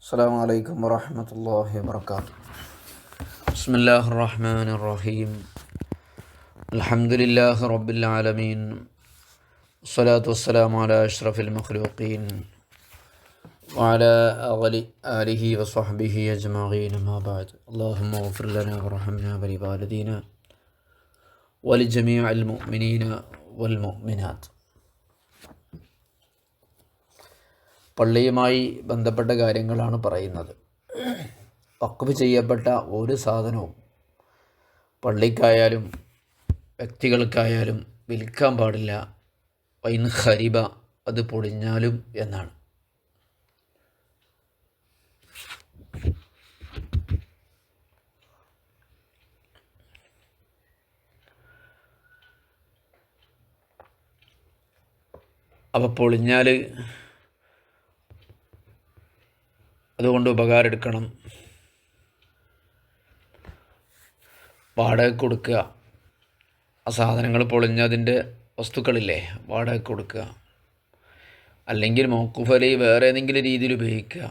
السلام عليكم ورحمة الله وبركاته. بسم الله الرحمن الرحيم. الحمد لله رب العالمين. الصلاة والسلام على أشرف المخلوقين وعلى آله وصحبه أجمعين. ما بعد. اللهم اغفر لنا وارحمنا ولوالدينا ولجميع المؤمنين والمؤمنات. പള്ളിയുമായി ബന്ധപ്പെട്ട കാര്യങ്ങളാണ് പറയുന്നത്. വഖഫ് ചെയ്യപ്പെട്ട ഒരു സാധനവും പള്ളിക്കായാലും വ്യക്തികൾക്കായാലും വിൽക്കാൻ പാടില്ല. വൈൻ ഖരിബ, അത് പൊളിഞ്ഞാലും എന്നാണ്. അപ്പോൾ പൊളിഞ്ഞാൽ അതുകൊണ്ട് ഉപകാരം എടുക്കണം, വാടക കൊടുക്കുക. ആ സാധനങ്ങൾ പൊളിഞ്ഞതിൻ്റെ വസ്തുക്കളില്ലേ, വാടക കൊടുക്കുക. അല്ലെങ്കിൽ മൗഖൂഫ് അലൈഹി വേറെ ഏതെങ്കിലും രീതിയിൽ ഉപയോഗിക്കുക.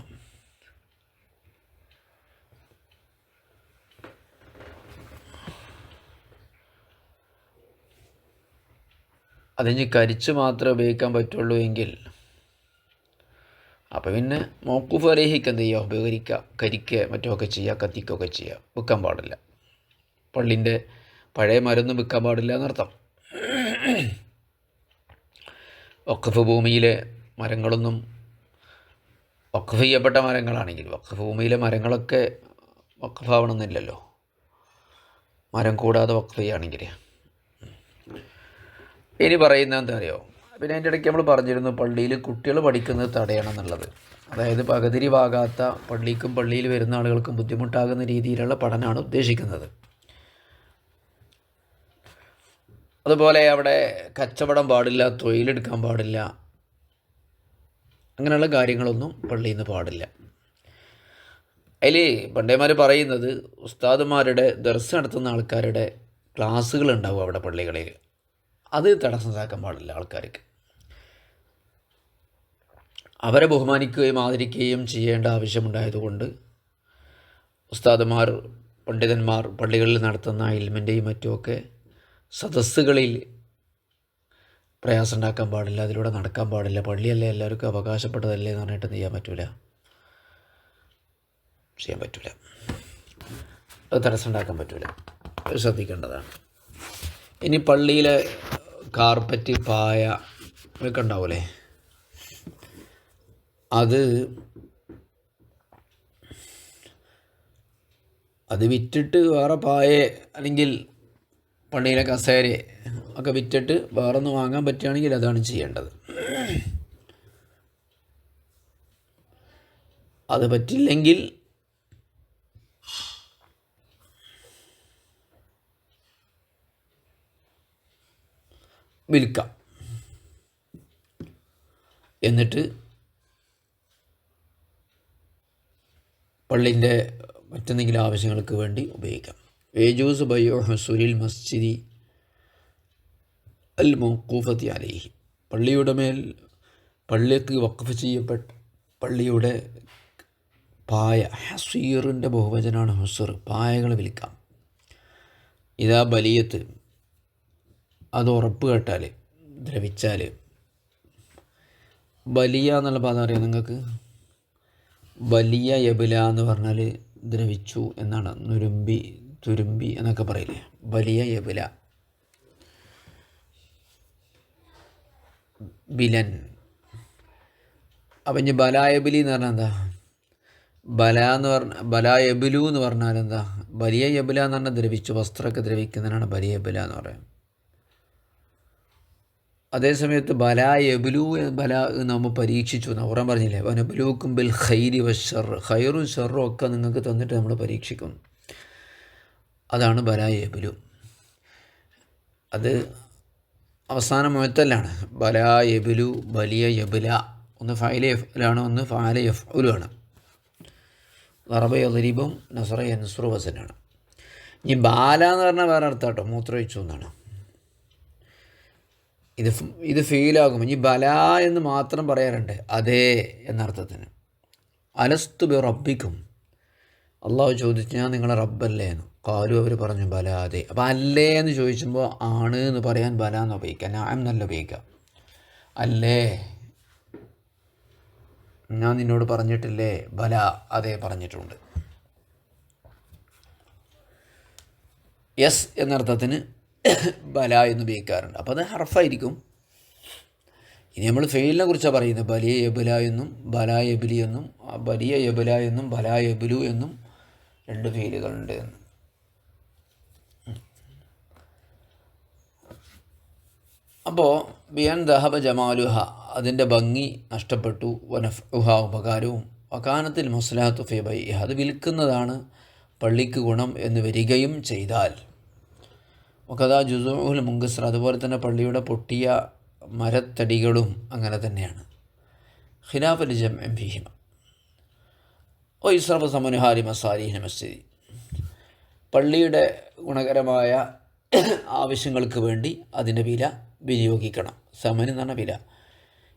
അതിന് കരിച്ച് മാത്രമേ ഉപയോഗിക്കാൻ പറ്റുള്ളൂ എങ്കിൽ അപ്പോൾ പിന്നെ മൗഖൂഫ് അലൈഹിക്ക് എന്ത് ചെയ്യുക, ഉപകരിക്കുക, കരിക്കുക, മറ്റൊക്കെ ചെയ്യുക, കത്തിക്കുകയൊക്കെ ചെയ്യുക. വിൽക്കാൻ പാടില്ല. പള്ളിൻ്റെ പഴയ മരൊന്നും വിൽക്കാൻ പാടില്ല എന്നർത്ഥം. വഖഫ് ഭൂമിയിലെ മരങ്ങളൊന്നും, വഖഫ് ചെയ്യപ്പെട്ട മരങ്ങളാണെങ്കിൽ, വഖഫ് ഭൂമിയിലെ മരങ്ങളൊക്കെ വഖഫാവണമെന്നില്ലല്ലോ. മരം കൂടാതെ വഖഫ് ചെയ്യുകയാണെങ്കിൽ. ഇനി പറയുന്നത് എന്താ അറിയോ, പിന്നെ അതിൻ്റെ ഇടയ്ക്ക് നമ്മൾ പറഞ്ഞിരുന്നു പള്ളിയിൽ കുട്ടികൾ പഠിക്കുന്നത് തടയണം എന്നുള്ളത്. അതായത് പകുതിരിവാകാത്ത, പള്ളിക്കും പള്ളിയിൽ വരുന്ന ആളുകൾക്കും ബുദ്ധിമുട്ടാകുന്ന രീതിയിലുള്ള പഠനമാണ് ഉദ്ദേശിക്കുന്നത്. അതുപോലെ അവിടെ കച്ചവടം പാടില്ല, തൊഴിലെടുക്കാൻ പാടില്ല, അങ്ങനെയുള്ള കാര്യങ്ങളൊന്നും പള്ളിയിൽ നിന്ന് പാടില്ല. അതിൽ പണ്ടേമാർ പറയുന്നത് ഉസ്താദുമാരുടെ ദർസ് നടത്തുന്ന ആൾക്കാരുടെ ക്ലാസ്സുകളുണ്ടാവും അവിടെ പള്ളികളിൽ, അത് തടസ്സമാക്കാൻ പാടില്ല. ആൾക്കാർക്ക് അവരെ ബഹുമാനിക്കുകയും ആദരിക്കുകയും ചെയ്യേണ്ട ആവശ്യമുണ്ടായതുകൊണ്ട് ഉസ്താദുമാർ, പണ്ഡിതന്മാർ പള്ളികളിൽ നടത്തുന്ന ഇൽമിൻ്റെയും മറ്റുമൊക്കെ സദസ്സുകളിൽ പ്രയാസം ഉണ്ടാക്കാൻ പാടില്ല, അതിലൂടെ നടക്കാൻ പാടില്ല. പള്ളിയല്ലേ, എല്ലാവർക്കും അവകാശപ്പെട്ടതല്ലേ എന്ന് പറഞ്ഞിട്ട് ചെയ്യാൻ പറ്റില്ല. അത് തടസ്സം ഉണ്ടാക്കാൻ പറ്റില്ല. അത് ശ്രദ്ധിക്കേണ്ടതാണ്. ഇനി പള്ളിയിലെ കാർപ്പറ്റ്, പായ ഒക്കെ ഉണ്ടാവില്ലേ, അത് വിറ്റിട്ട് വേറെ പായ അല്ലെങ്കിൽ പള്ളിയിലെ കസേര ഒക്കെ വിറ്റിട്ട് വേറൊന്ന് വാങ്ങാൻ പറ്റുകയാണെങ്കിൽ അതാണ് ചെയ്യേണ്ടത്. അത് പറ്റില്ലെങ്കിൽ വിൽക്കാം, എന്നിട്ട് പള്ളിൻ്റെ മറ്റെന്തെങ്കിലും ആവശ്യങ്ങൾക്ക് വേണ്ടി ഉപയോഗിക്കാം. യജൂസ് ബൈഉ ഹുസൂരിൽ മസ്ജിദി അൽ മൗഖൂഫത്തി അലൈഹി, പള്ളിയുടെ മേൽ, പള്ളിക്ക് വഖഫ് ചെയ്യപ്പെട്ട പള്ളിയുടെ പായ, ഹസീറിൻ്റെ ബഹുവചനാണ് ഹുസൂർ, പായകൾ വിൽക്കാം. ഇതാ ബലിയത്ത്, അത് ഉറപ്പ് കേട്ടാൽ, ദ്രവിച്ചാൽ. ബലിയ എന്നുള്ള പദം അറിയാം നിങ്ങൾക്ക്? ബലിയ യബില എന്ന് പറഞ്ഞാൽ ദ്രവിച്ചു എന്നാണ്. നുരുമ്പി, തുരുമ്പി എന്നൊക്കെ പറയില്ലേ, ബലിയ യബില. ബിലൻ. അപ്പം ഇനി ബലായബിലി എന്ന് പറഞ്ഞാൽ എന്താ? ബലായബിലു എന്ന് പറഞ്ഞാൽ എന്താ? ബലിയ യബില എന്ന് പറഞ്ഞാൽ ദ്രവിച്ചു, വസ്ത്രമൊക്കെ ദ്രവിക്കുന്നതിനാണ് ബലിയ യബില എന്ന് പറയുന്നത്. അതേസമയത്ത് ബലാ യബ്ലു, ബലാ നമ്മൾ പരീക്ഷിച്ചു എന്ന് ഖുർആൻ പറഞ്ഞില്ലേ, വനബ്ലൂക്കും ബിൽ ഖൈരി വശർ, ഖൈറും ഷറും ഒക്കെ നിങ്ങൾക്ക് തന്നിട്ട് നമ്മൾ പരീക്ഷിക്കും. അതാണ് ബലാ യബ്ലു. അത് അവസാന മുഅത്തലാണ്. ബലാ യബ്ലു, ബലിയ യബ്ല. ഒന്ന് ഫഅല യഫ്അലാണ്, ഒന്ന് ഫഅല യഫ്ഉലു ആണ്. ദറബ യദ്രിബും നസറ യൻസുറു വസനാണ്. ഈ ബാല എന്ന് പറഞ്ഞാൽ വേറെ അർത്ഥം കേട്ടോ, മൂത്രമൊഴിച്ചു എന്നാണ്. ഇത് ഫീലാകും. ഇനി ബല എന്ന് മാത്രം പറയാറുണ്ട്, അതേ എന്നർത്ഥത്തിന്. അലസ്തു ബി റബ്ബിക്കും, അള്ളാഹു ചോദിച്ചു ഞാൻ നിങ്ങളെ റബ്ബല്ലേ എന്ന്. കാലു അവർ പറഞ്ഞു ബല അതെ. അപ്പോൾ അല്ലേ എന്ന് ചോദിക്കുമ്പോൾ ആണ് എന്ന് പറയാൻ ബല എന്ന് ഉപയോഗിക്കുക, നഅം എന്നല്ല ഉപയോഗിക്കുക. അല്ലേ ഞാൻ നിന്നോട് പറഞ്ഞിട്ടില്ലേ, ബല അതെ പറഞ്ഞിട്ടുണ്ട്. യെസ് എന്നർത്ഥത്തിന് ബല എന്ന് ഉപയോഗിക്കാറുണ്ട്. അപ്പോൾ അത് ഹർഫായിരിക്കും. ഇനി നമ്മൾ ഫെയിലിനെ കുറിച്ചാണ് പറയുന്നത്. ബലിയ യബുല എന്നും ബല യബുലി എന്നും, ബലിയ യബുല എന്നും ബല യബുലു എന്നും 2 ഫെയിലുകളുണ്ട് എന്ന്. അപ്പോൾ ബിയൻ ദഹബ ജമാലുഹ, അതിൻ്റെ ഭംഗി നഷ്ടപ്പെട്ടു, വനഫ്ഉഹ ഉപകാരവും, വകാനത്തിൽ മസ്ലഹത്തു ഫി ബൈഇഹ, അത് വിൽക്കുന്നതാണ് പള്ളിക്ക് ഗുണം എന്ന് വരികയും ചെയ്താൽ, വകദാ ജുസൂഉൽ മുങ്കസ്ര, അതുപോലെ തന്നെ പള്ളിയുടെ പൊട്ടിയ മരത്തടികളും അങ്ങനെ തന്നെയാണ്. ഖിലാഫൽ ജംഇ ഫീഹിമ ഓ ഇസ്റഫ സമനുഹാരി മസാലിഹിന മസ്ജിദി, പള്ളിയുടെ ഗുണകരമായ ആവശ്യങ്ങൾക്ക് വേണ്ടി അതിൻ്റെ വില വിനിയോഗിക്കണം. സമന് എന്ന് പറഞ്ഞ വില.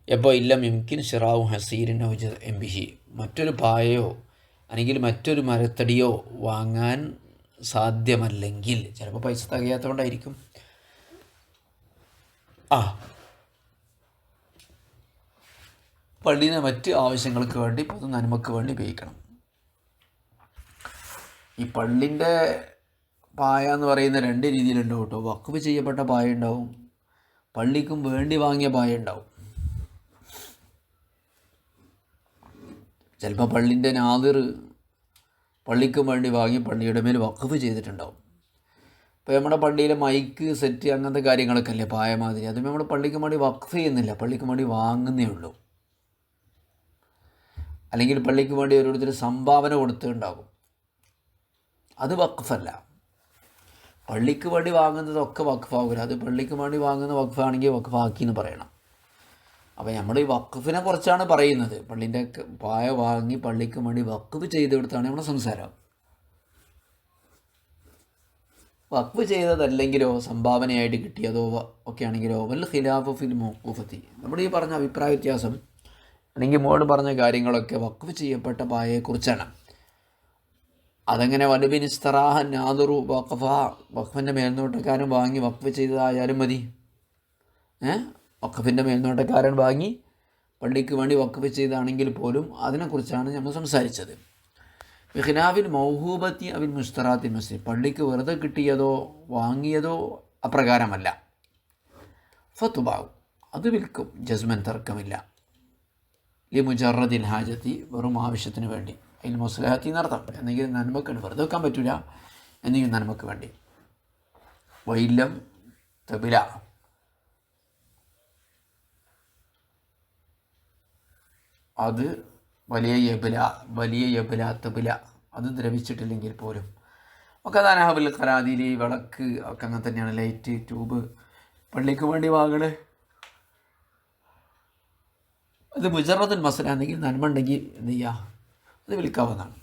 എപ്പോൾ ഇല്ലം യംകിൻ ഷിറാഉ ഹസീരിൻ ഔ ജംഇ ബിഹി, മറ്റൊരു പായയോ അല്ലെങ്കിൽ മറ്റൊരു മരത്തടിയോ വാങ്ങാൻ സാധ്യമല്ലെങ്കിൽ, ചിലപ്പോൾ പൈസ തികയാത്തതുകൊണ്ടായിരിക്കും. പള്ളിനെ മറ്റ് ആവശ്യങ്ങൾക്ക് വേണ്ടി, പൊതു നന്മക്ക് വേണ്ടി ഉപയോഗിക്കണം. ഈ പള്ളിൻ്റെ പായ എന്ന് പറയുന്ന 2 രീതിയിലുണ്ട് കേട്ടോ. വഖഫ് ചെയ്യപ്പെട്ട പായ ഉണ്ടാവും, പള്ളിക്കും വേണ്ടി വാങ്ങിയ പായ ഉണ്ടാവും. ചിലപ്പോൾ പള്ളിൻ്റെ നാദിർ പള്ളിക്കും വേണ്ടി വാങ്ങി പള്ളിയുടെ മേൽ വഖഫ് ചെയ്തിട്ടുണ്ടാവും. ഇപ്പോൾ നമ്മുടെ പള്ളിയിലെ മൈക്ക് സെറ്റ് അങ്ങനത്തെ കാര്യങ്ങളൊക്കെ അല്ലേ പായ മാതിരി, അതും നമ്മൾ പള്ളിക്ക് വേണ്ടി വഖഫ് ചെയ്യുന്നില്ല, പള്ളിക്ക് വേണ്ടി വാങ്ങുന്നേ ഉള്ളൂ. അല്ലെങ്കിൽ പള്ളിക്ക് വേണ്ടി ഓരോരുത്തർ സംഭാവന കൊടുത്തിട്ടുണ്ടാകും, അത് വഖഫല്ല. പള്ളിക്ക് വേണ്ടി വാങ്ങുന്നതൊക്കെ വഖഫാകില്ല. അത് പള്ളിക്ക് വേണ്ടി വാങ്ങുന്ന വഖഫാണെങ്കിൽ വഖഫാക്കി എന്ന് പറയണം. അപ്പോൾ നമ്മൾ ഈ വഖഫിനെ കുറിച്ചാണ് പറയുന്നത്. പള്ളിൻ്റെ പായ വാങ്ങി പള്ളിക്ക് വേണ്ടി വഖഫ് ചെയ്തെടുത്താണ് നമ്മുടെ സംസാരം. വഖഫ് ചെയ്തതല്ലെങ്കിലോ സംഭാവനയായിട്ട് കിട്ടിയതോ ഒക്കെ ആണെങ്കിലോ വൽ ഖിലാഫു ഫിൽ മൗഖൂഫത്തി, നമ്മുടെ ഈ പറഞ്ഞ അഭിപ്രായ വ്യത്യാസം അല്ലെങ്കിൽ മോഡ് പറഞ്ഞ കാര്യങ്ങളൊക്കെ വഖഫ് ചെയ്യപ്പെട്ട പായയെക്കുറിച്ചാണ്. അതങ്ങനെ വലുബിനിസ്തറാഹ നാദുറു വഖഫ, വഖഫിൻ്റെ മേൽനോട്ടക്കാരൻ വാങ്ങി വഖഫ് ചെയ്തതായാലും മതി. വഖഫിൻ്റെ മേൽനോട്ടക്കാരൻ വാങ്ങി പള്ളിക്ക് വേണ്ടി വഖഫ് ചെയ്താണെങ്കിൽ പോലും അതിനെക്കുറിച്ചാണ് നമ്മൾ സംസാരിച്ചത്. ബിഖിലാഫിൽ മൗഹൂബത്തി അവിൽ മുസ്തറാത്തി മസ്ജിദ്, പള്ളിക്ക് വെറുതെ കിട്ടിയതോ വാങ്ങിയതോ അപ്രകാരമല്ല. ഫത്തുബാവും, അത് വിൽക്കും, ജസ്മൻ തർക്കമില്ല. ലി മുജറദിൽ ഹാജത്തി, വെറും ആവശ്യത്തിന് വേണ്ടി, അതിൽ മസ്ലഹത്തി എന്നർത്ഥം, എന്തെങ്കിലും നന്മക്ക് വേണ്ടി, വെറുതെ വെക്കാൻ പറ്റില്ല, എന്തെങ്കിലും നന്മക്ക് വേണ്ടി. വൈലം തബില, അത് വലിയ യബില തബില, അത് ദ്രവിച്ചിട്ടില്ലെങ്കിൽ പോലും. ഒക്കെ ദാനഹബിൽ ഖലാദിലി, വിളക്ക് ഒക്കെ അങ്ങനെ തന്നെയാണ്. ലൈറ്റ്, ട്യൂബ് പള്ളിക്ക് വേണ്ടി വാങ്ങണേ, അത് മുജറദുൽ മസ്ല, എന്തെങ്കിലും നന്മ ഉണ്ടെങ്കിൽ എന്ത് ചെയ്യുക, അത് വിൽക്കാവുന്നതാണ്.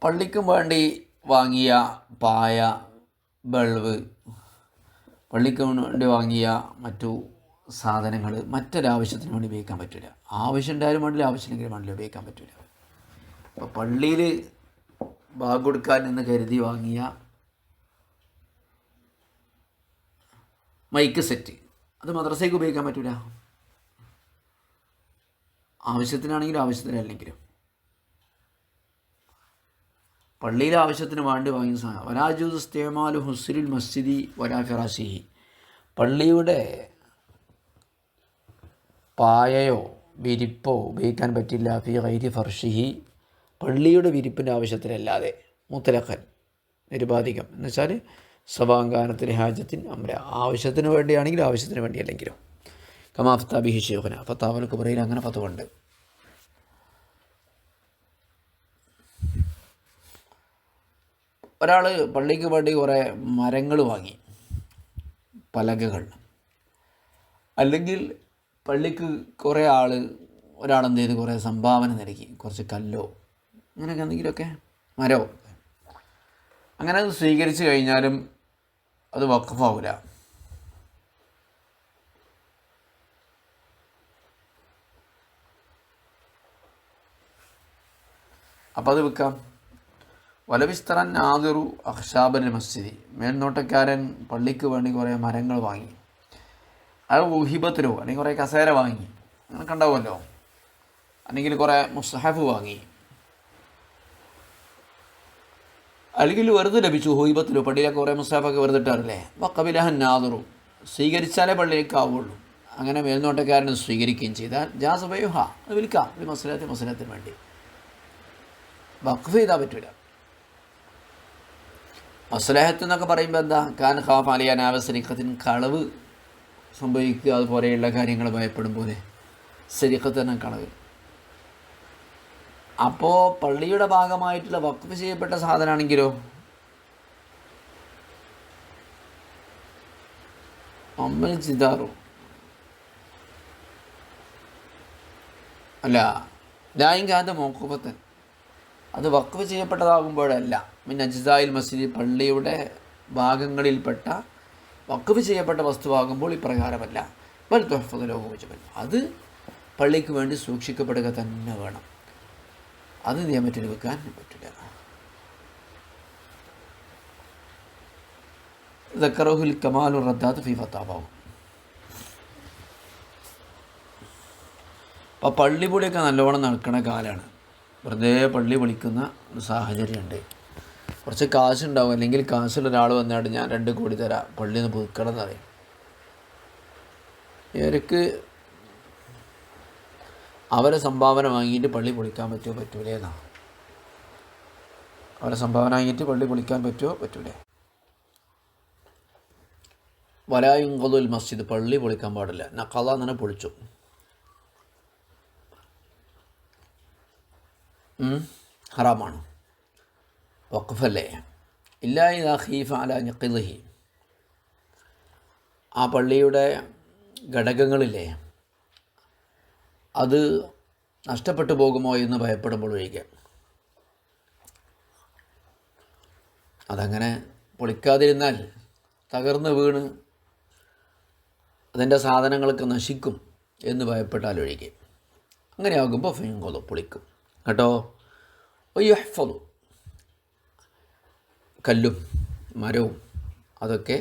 പള്ളിക്കും വേണ്ടി വാങ്ങിയ പായ, ബൾബ്, പള്ളിക്ക് വേണ്ടി വാങ്ങിയ മറ്റു സാധനങ്ങൾ മറ്റൊരാവശ്യത്തിന് വേണ്ടി ഉപയോഗിക്കാൻ പറ്റില്ല. ആവശ്യം ഉണ്ടായാലും വേണ്ടില്ല, ആവശ്യമില്ലെങ്കിലും വേണ്ടില്ല, ഉപയോഗിക്കാൻ പറ്റില്ല. അപ്പോൾ പള്ളിയിൽ ബാഗ് കൊടുക്കാൻ എന്ന് കരുതി വാങ്ങിയ മൈക്ക് സെറ്റ്, അത് മദ്രസയ്ക്ക് ഉപയോഗിക്കാൻ പറ്റില്ല. ആവശ്യത്തിനാണെങ്കിലും ആവശ്യത്തിനല്ലെങ്കിലും പള്ളിയിലെ ആവശ്യത്തിന് വേണ്ടി വാങ്ങിയ സാധനം. വലാജൂസ് ഇസ്തിഅമാലു ഹുസ്രിൽ മസ്ജിദി വലാ ഫിറാശിഹി, പള്ളിയുടെ പായയോ വിരിപ്പോ ഉപയോഗിക്കാൻ പറ്റില്ല. ഫി ഗൈരി ഫർഷിഹി, പള്ളിയുടെ വിരിപ്പിൻ്റെ ആവശ്യത്തിനല്ലാതെ. മുത്തലഖൻ, നിരുപാധികം എന്ന് വെച്ചാൽ സഭാങ്കാനത്തിന് ഹാജത്തിൻ അമ്ര, ആവശ്യത്തിന് വേണ്ടിയാണെങ്കിലും ആവശ്യത്തിന് വേണ്ടിയല്ലെങ്കിലും. കമാ ഫത്താബിഹി ഷെയ്ഖുന, ഫത്താവുൽ കുബ്രയിൽ അങ്ങനെ ഫത്വയുണ്ട്. ഒരാൾ പള്ളിക്ക് വേണ്ടി കുറേ മരങ്ങൾ വാങ്ങി, പലകകൾ, അല്ലെങ്കിൽ പള്ളിക്ക് കുറേ ഒരാളെന്ത് ചെയ്ത് കുറേ സംഭാവന നൽകി, കുറച്ച് കല്ലോ അങ്ങനെയൊക്കെ എന്തെങ്കിലുമൊക്കെ മരമോ, അങ്ങനെ അത് സ്വീകരിച്ച് കഴിഞ്ഞാലും അത് വഖഫാവൂല. അപ്പോൾ അത് വിൽക്കാം. വലവിസ്തറൻ ആദിറു അഹ്ഷാബിന് മസ്ജിദി, മേൽനോട്ടക്കാരൻ പള്ളിക്ക് വേണ്ടി കുറേ മരങ്ങൾ വാങ്ങി, അത് ഊഹിബത്തിലോ അല്ലെങ്കിൽ കുറേ കസേര വാങ്ങി, അങ്ങനെയൊക്കെ ഉണ്ടാവുമല്ലോ, അല്ലെങ്കിൽ കുറേ മുസ്ഹഫ് വാങ്ങി, അല്ലെങ്കിൽ വെറുതെ ലഭിച്ചു ഹൂഹിബത്തിലോ, പള്ളിയിലൊക്കെ കുറേ മുസ്ഹഫൊക്കെ വെറുതെ ഇട്ടാറില്ലേ. വഖബിലഹൻ നാദിറു, സ്വീകരിച്ചാലേ പള്ളിയിലേക്ക് ആവുള്ളൂ, അങ്ങനെ മേൽനോട്ടക്കാരനെ സ്വീകരിക്കുകയും ചെയ്താൽ ജാസബയുഹ, അത് വിൽക്കാം, ഒരു മസ്ലഹത്തിന് വേണ്ടി. വഖഫ് ചെയ്താൽ പറ്റൂല. മസ്ലഹത്ത് എന്നൊക്കെ പറയുമ്പോൾ എന്താ, കാൻ ഖാഫ് അലി അനാവസരിഖത്തിന്, കളവ് സംഭവിക്കുക അതുപോലെയുള്ള കാര്യങ്ങൾ ഭയപ്പെടും പോലെ സരിഖത്ത് തന്നെ കളവ്. അപ്പോൾ പള്ളിയുടെ ഭാഗമായിട്ടുള്ള വഖഫ് ചെയ്യപ്പെട്ട സാധനമാണെങ്കിലോ അമ്മൽ ചിതാറു അല്ല ലായിങ്കാൻ്റെ മോക്കുപത്തൻ, അത് വഖഫ് ചെയ്യപ്പെട്ടതാകുമ്പോഴല്ല, മിൻ അജ്സായിൽ മസ്ജിദ്, പള്ളിയുടെ ഭാഗങ്ങളിൽപ്പെട്ട വഖഫ് ചെയ്യപ്പെട്ട വസ്തുവാകുമ്പോൾ ഇപ്രകാരമല്ല. ബൽ തുഹ്ഫദുലഹു വജ്ബൻ, അത് പള്ളിക്ക് വേണ്ടി സൂക്ഷിക്കപ്പെടുക തന്നെ വേണം, അത് നിയമത്തിൽ വെക്കാൻ പറ്റില്ല. ദക്കറഹുൽ കമാലു റദ്ദാത്ത് ഫി ഫത്താബാഹു. അപ്പോൾ പള്ളി പൊളിയൊക്കെ നല്ലോണം നടക്കുന്ന കാലമാണ്. വെറുതെ പള്ളി പൊളിക്കുന്ന ഒരു സാഹചര്യമുണ്ട്. കുറച്ച് കാശുണ്ടാവും, അല്ലെങ്കിൽ കാശുള്ള ഒരാൾ വന്നിട്ട് ഞാൻ 2 കോടി തരാം പള്ളിയിൽ നിന്ന് പുതുക്കണം എന്ന് പറയും. ഇവർക്ക് അവരെ സംഭാവന വാങ്ങിയിട്ട് പള്ളി പൊളിക്കാൻ പറ്റുമോ പറ്റൂലേ എന്നാണ്. അവരെ സംഭാവന വാങ്ങിയിട്ട് പള്ളി പൊളിക്കാൻ പറ്റുമോ പറ്റൂലേ. വലായുങ്കതുൽ മസ്ജിദ്, പള്ളി പൊളിക്കാൻ പാടില്ല. നഖള തന്നെ പൊളിച്ചു, ഹറാമാണ്, വഖഫല്ലേ. ഇല്ലാ ഇദാ ഖീഫ അലാ നഖിദിഹി, ആ പള്ളിയുടെ ഘടകങ്ങളില്ലേ അത് നഷ്ടപ്പെട്ടു പോകുമോ എന്ന് ഭയപ്പെടുമ്പോൾ ഒഴികെ. അതങ്ങനെ പൊളിക്കാതിരുന്നാൽ തകർന്ന് വീണ് അതിൻ്റെ സാധനങ്ങളൊക്കെ നശിക്കും എന്ന് ഭയപ്പെട്ടാൽ ഒഴികെ. അങ്ങനെയാകുമ്പോൾ ഫിൻകൊതു പൊളിക്കും കേട്ടോ. യുഹ്ഫദു, കല്ലും മരവും അതൊക്കെ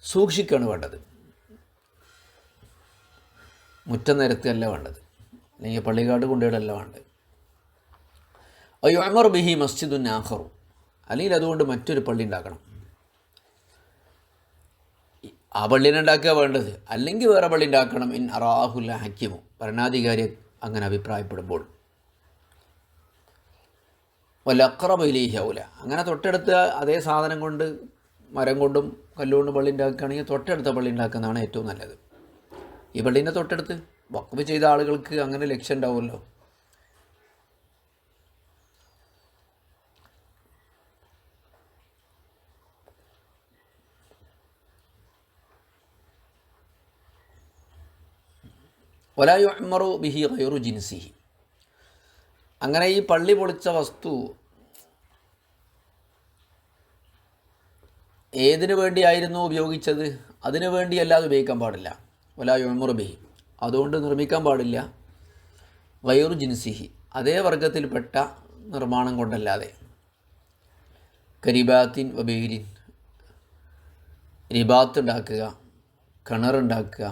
സൂക്ഷിക്കുകയാണ് വേണ്ടത്, മുറ്റം നിരത്തല്ല വേണ്ടത്, അല്ലെങ്കിൽ പള്ളിക്കാട് കൊണ്ടുപോയിടല്ല വേണ്ടത്. യുഅ്മർ ബിഹി മസ്ജിദുൻ ആഖറു, അല്ലെങ്കിൽ അതുകൊണ്ട് മറ്റൊരു പള്ളി ഉണ്ടാക്കണം. ആ പള്ളീനെ ഉണ്ടാക്കുക വേണ്ടത്, അല്ലെങ്കിൽ വേറെ പള്ളി ഉണ്ടാക്കണം. ഇൻ അറാഹുൽ ഹക്കിമു, ഭരണാധികാരി അങ്ങനെ അഭിപ്രായപ്പെടുമ്പോൾ. വലഖറബ ഇലൈഹി ഔല, അങ്ങനെ തൊട്ടടുത്ത് അതേ സാധനം കൊണ്ട്, മരം കൊണ്ടും കല്ലുകൊണ്ടും പള്ളി ഉണ്ടാക്കുകയാണെങ്കിൽ തൊട്ടടുത്ത പള്ളി ഉണ്ടാക്കുന്നതാണ് ഏറ്റവും നല്ലത്. ഈ പള്ളീൻ്റെ തൊട്ടടുത്ത് വഖഫ് ചെയ്ത ആളുകൾക്ക് അങ്ങനെ ലക്ഷ്യം ഉണ്ടാവുമല്ലോ. വലാ യുഅ്മറു ബിഹി ഗൈറു ജിൻസിഹി, അങ്ങനെ ഈ പള്ളി പൊളിച്ച വസ്തു ഏതിനു വേണ്ടിയായിരുന്നു ഉപയോഗിച്ചത് അതിനു വേണ്ടിയല്ലാതെ ഉപയോഗിക്കാൻ പാടില്ല. വലാ യുഅ്മറു ബിഹി, അതുകൊണ്ട് നിർമ്മിക്കാൻ പാടില്ല. ഗൈറു ജിൻസിഹി, അതേ വർഗത്തിൽപ്പെട്ട നിർമ്മാണം കൊണ്ടല്ലാതെ. കരിബാത്തിൻ വബീരിൻ, റിബാത്ത് ഉണ്ടാക്കുക, കിണറുണ്ടാക്കുക.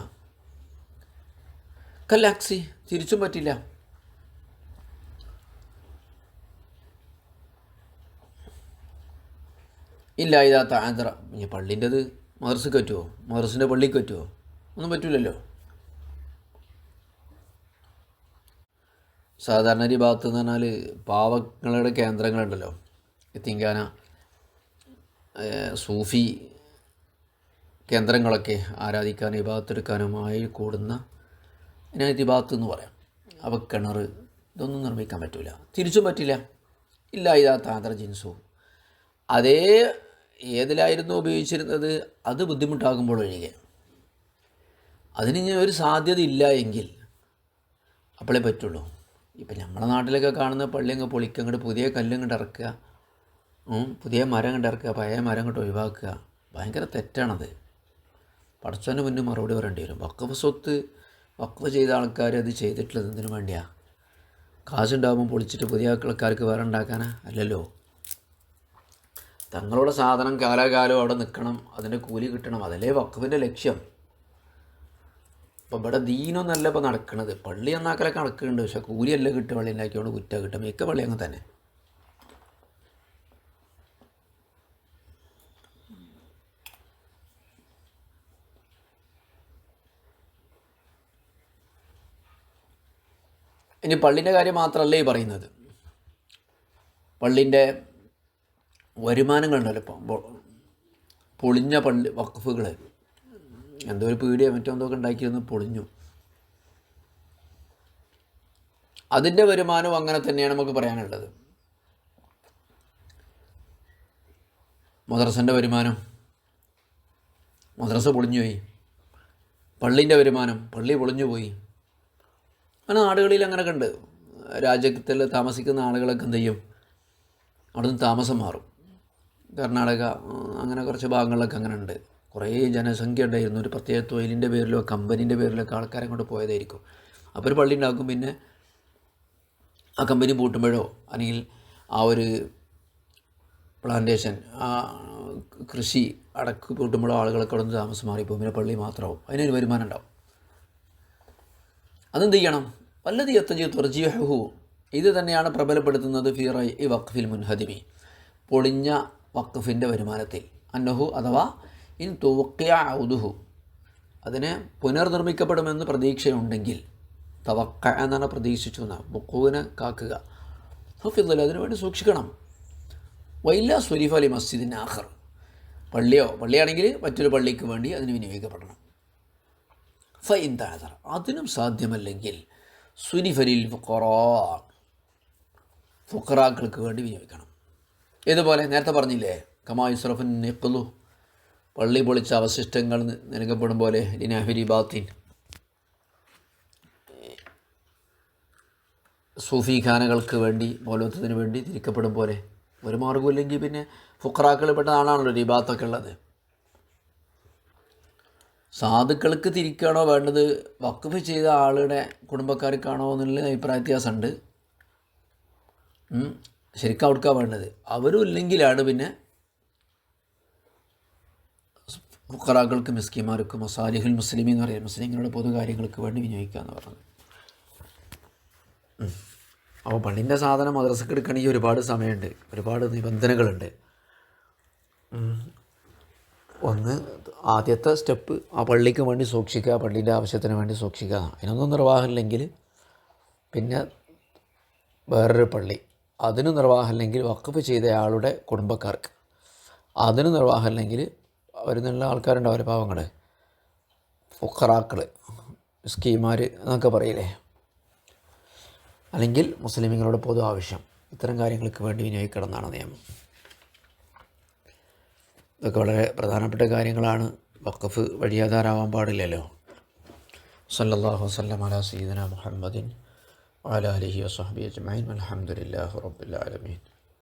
കല്ലാക്സി, തിരിച്ചും പറ്റില്ല. ഇല്ല ഇതാത്ത ആന്തറ, ഇനി പള്ളിൻ്റെത് മദർസക്ക് പറ്റുമോ, മദർസിൻ്റെ പള്ളിക്ക് പറ്റുമോ, ഒന്നും പറ്റില്ലല്ലോ. സാധാരണ റിബാത്ത് എന്ന് പറഞ്ഞാൽ പാവങ്ങളുടെ കേന്ദ്രങ്ങളുണ്ടല്ലോ, എത്തിങ്കാന സൂഫി കേന്ദ്രങ്ങളൊക്കെ ആരാധിക്കാനും ഇബാദത്തെടുക്കാനുമായി കൂടുന്ന അതിനാണ് ഇബാദത്ത് എന്ന് പറയാം. അവ കിണർ ഇതൊന്നും നിർമ്മിക്കാൻ പറ്റില്ല, തിരിച്ചും പറ്റില്ല. ഇല്ല ഇതാത്ത ആന്തർ ജിൻസു, അതേ ഏതിലായിരുന്നു ഉപയോഗിച്ചിരുന്നത് അത് ബുദ്ധിമുട്ടാകുമ്പോൾ ഒഴികെ. അതിന് ഒരു സാധ്യത ഇല്ല എങ്കിൽ അപ്പോഴേ പറ്റുള്ളൂ. ഇപ്പം നമ്മുടെ നാട്ടിലൊക്കെ കാണുന്ന പള്ളി അങ്ങ് പൊളിക്കുക, അങ്ങോട്ട് പുതിയ കല്ലങ്ങോട്ട് ഇറക്കുക, പുതിയ മരം അങ്ങോട്ട് ഇറക്കുക, പഴയ മരം അങ്ങോട്ട് ഒഴിവാക്കുക, ഭയങ്കര തെറ്റാണത്. പടച്ചവന് മുന്നേ മറുപടി പറയേണ്ടി വരും. വഖഫ് സ്വത്ത് വഖഫ് ചെയ്ത ആൾക്കാർ അത് ചെയ്തിട്ടുള്ളത് എന്തിനു വേണ്ടിയാണ്? കാശുണ്ടാകുമ്പോൾ പൊളിച്ചിട്ട് പുതിയ ആൾക്കാർക്ക് വേറെ ഉണ്ടാക്കാനാ? അല്ലല്ലോ. തങ്ങളുടെ സാധനം കാലാകാലം അവിടെ നിൽക്കണം, അതിൻ്റെ കൂലി കിട്ടണം, അതല്ലേ വഖഫിൻ്റെ ലക്ഷ്യം. ഇപ്പോൾ ഇവിടെ ദീനൊന്നല്ല ഇപ്പോൾ നടക്കുന്നത്. പള്ളി നന്നാക്കലൊക്കെ നടക്കുന്നുണ്ട്, പക്ഷേ കൂലിയല്ല കിട്ടുക. പള്ളി ഉണ്ടാക്കിയോണ്ട് കുറ്റ കിട്ടും. മിക്ക പള്ളി അങ്ങനെ തന്നെ. ഇനി പള്ളീൻ്റെ കാര്യം മാത്രമല്ല ഈ പറയുന്നത്. പള്ളീൻ്റെ വരുമാനങ്ങളുണ്ടല്ലോ ഇപ്പോൾ. പൊളിഞ്ഞ പള്ളി വഖഫുകൾ, എന്തോ ഒരു പീടിയോ മറ്റോ എന്തൊക്കെ ഉണ്ടാക്കിയിരുന്ന് പൊളിഞ്ഞു. അതിൻ്റെ വരുമാനവും അങ്ങനെ തന്നെയാണ് നമുക്ക് പറയാനുള്ളത്. മദ്രസൻ്റെ വരുമാനം, മദ്രസ പൊളിഞ്ഞുപോയി. പള്ളീൻ്റെ വരുമാനം, പള്ളി പൊളിഞ്ഞു പോയി. അങ്ങനെ നാടുകളിൽ അങ്ങനെയൊക്കെ ഉണ്ട്. രാജ്യത്തിൽ താമസിക്കുന്ന ആളുകളൊക്കെ എന്ത് ചെയ്യും, അവിടെ നിന്ന് താമസം മാറും. കർണാടക അങ്ങനെ കുറച്ച് ഭാഗങ്ങളിലൊക്കെ അങ്ങനെ ഉണ്ട്. കുറേ ജനസംഖ്യ ഉണ്ടായിരുന്നു. ഒരു പ്രത്യേക തൊഴിലിൻ്റെ പേരിലോ കമ്പനീൻ്റെ പേരിലൊക്കെ ആൾക്കാരെ കൊണ്ട് പോയതായിരിക്കും. അപ്പോൾ ഒരു പള്ളി ഉണ്ടാക്കും. പിന്നെ ആ കമ്പനി പൂട്ടുമ്പോഴോ അല്ലെങ്കിൽ ആ ഒരു പ്ലാന്റേഷൻ, ആ കൃഷി അടക്ക് പൂട്ടുമ്പോഴോ ആളുകളൊക്കെ അവിടെ നിന്ന് താമസം മാറിപ്പോകും. പിന്നെ പള്ളി മാത്രമാവും. അതിനൊരു വരുമാനം ഉണ്ടാവും. അതെന്ത് ചെയ്യണം? വല്ലതി യത്തജിഹു, ഇത് തന്നെയാണ് പ്രബലപ്പെടുത്തുന്നത് ഫി റൈഇ വഖഫിൽ മുൻഹദിമി, പൊളിഞ്ഞ വഖഫിൻ്റെ വരുമാനത്തിൽ. അന്നഹു അഥവാ ഇൻ തുവഖിയ ഔദുഹു, അതിനെ പുനർനിർമ്മിക്കപ്പെടുമെന്ന് പ്രതീക്ഷയുണ്ടെങ്കിൽ, തവക്ക എന്നാണ് പ്രതീക്ഷിച്ചു എന്നാണ്, ബുക്കുവിനെ കാക്കുക. ഹഫിദ്, അതിനുവേണ്ടി സൂക്ഷിക്കണം. വൈല്ല സുരിഫ് അലി മസ്ജിദിൻ ആഖർ, പള്ളിയാണെങ്കിൽ മറ്റൊരു പള്ളിക്ക് വേണ്ടി അതിന് വിനിയോഗിക്കപ്പെടണം. ഫൈൻ താദർ, അതിനും സാധ്യമല്ലെങ്കിൽ സുരിഫലിൽ ഫുഖറാക്കൾക്ക് വേണ്ടി വിനിയോഗിക്കണം. ഇതുപോലെ നേരത്തെ പറഞ്ഞില്ലേ, കമാ യുസ്റഫുൻ നിഖ്ലു, പള്ളി പൊളിച്ച അവശിഷ്ടങ്ങൾ നൽകപ്പെടും പോലെ, ലിനാഫിരി ബാത്തിൻ, സൂഫി ഖാനകൾക്ക് വേണ്ടി, മൗലൂദത്തിന് വേണ്ടി തിരിക്കപ്പെടും പോലെ. ഒരു മാർഗ്ഗമില്ലെങ്കിൽ പിന്നെ ഫുഖറാക്കളിൽ പെട്ട ആളാണല്ലോ റിബാത്തൊക്കെ ഉള്ളത്. സാധുക്കൾക്ക് തിരിക്കുകയാണോ വേണ്ടത്, വഖഫ് ചെയ്ത ആളുടെ കുടുംബക്കാർക്കാണോ എന്നുള്ള അഭിപ്രായ വ്യത്യാസമുണ്ട്. ശരിക്കും അവർക്കാണ് വേണ്ടത്. അവരും ഇല്ലെങ്കിലാണ് പിന്നെ ഫുഖറാക്കൾക്ക്, മിസ്കിന്മാർക്ക്, മസാലിഹുൽ മുസ്ലിമീൻ എന്ന് പറയുന്നത് മുസ്ലിങ്ങളുടെ പൊതു കാര്യങ്ങൾക്ക് വേണ്ടി വിനിയോഗിക്കുക എന്ന് പറഞ്ഞത്. അപ്പോൾ പള്ളിൻ്റെ സാധനം മദ്രസക്ക് എടുക്കണമെങ്കിൽ ഒരുപാട് സമയമുണ്ട്, ഒരുപാട് നിബന്ധനകളുണ്ട്. ഒന്ന്, ആദ്യത്തെ സ്റ്റെപ്പ് ആ പള്ളിക്ക് വേണ്ടി സൂക്ഷിക്കുക, പള്ളീൻ്റെ ആവശ്യത്തിന് വേണ്ടി സൂക്ഷിക്കുക. അതിനൊന്നും നിർവാഹമില്ലെങ്കിൽ പിന്നെ വേറൊരു പള്ളി, അതിന് നിർവാഹമില്ലെങ്കിൽ വഖഫ് ചെയ്ത ആളുടെ കുടുംബക്കാർക്ക്, അതിന് നിർവാഹമില്ലെങ്കിൽ വരുന്നുള്ള ആൾക്കാരുണ്ടാവും, അവർ പാവങ്ങൾ, ഫുഖറാക്കൾ, മിസ്കീന്മാർ എന്നൊക്കെ പറയില്ലേ, അല്ലെങ്കിൽ മുസ്ലിമീങ്ങളുടെ പൊതു ആവശ്യം, ഇത്തരം കാര്യങ്ങൾക്ക് വേണ്ടി വിനിയോഗിക്കണമെന്നാണ് നിയമം. ഇതൊക്കെ വളരെ പ്രധാനപ്പെട്ട കാര്യങ്ങളാണ്. വഖഫ് വഴിയാധാരാവാൻ പാടില്ലല്ലോ. സല്ലല്ലാഹു വസല്ലം അലാ സയ്യിദിനാ മുഹമ്മദിൻ വഅലാ ആലിഹി വസഹ്ബിഹി അജ്മഈൻ വൽഹംദുലില്ലാഹി റബ്ബിൽ ആലമീൻ.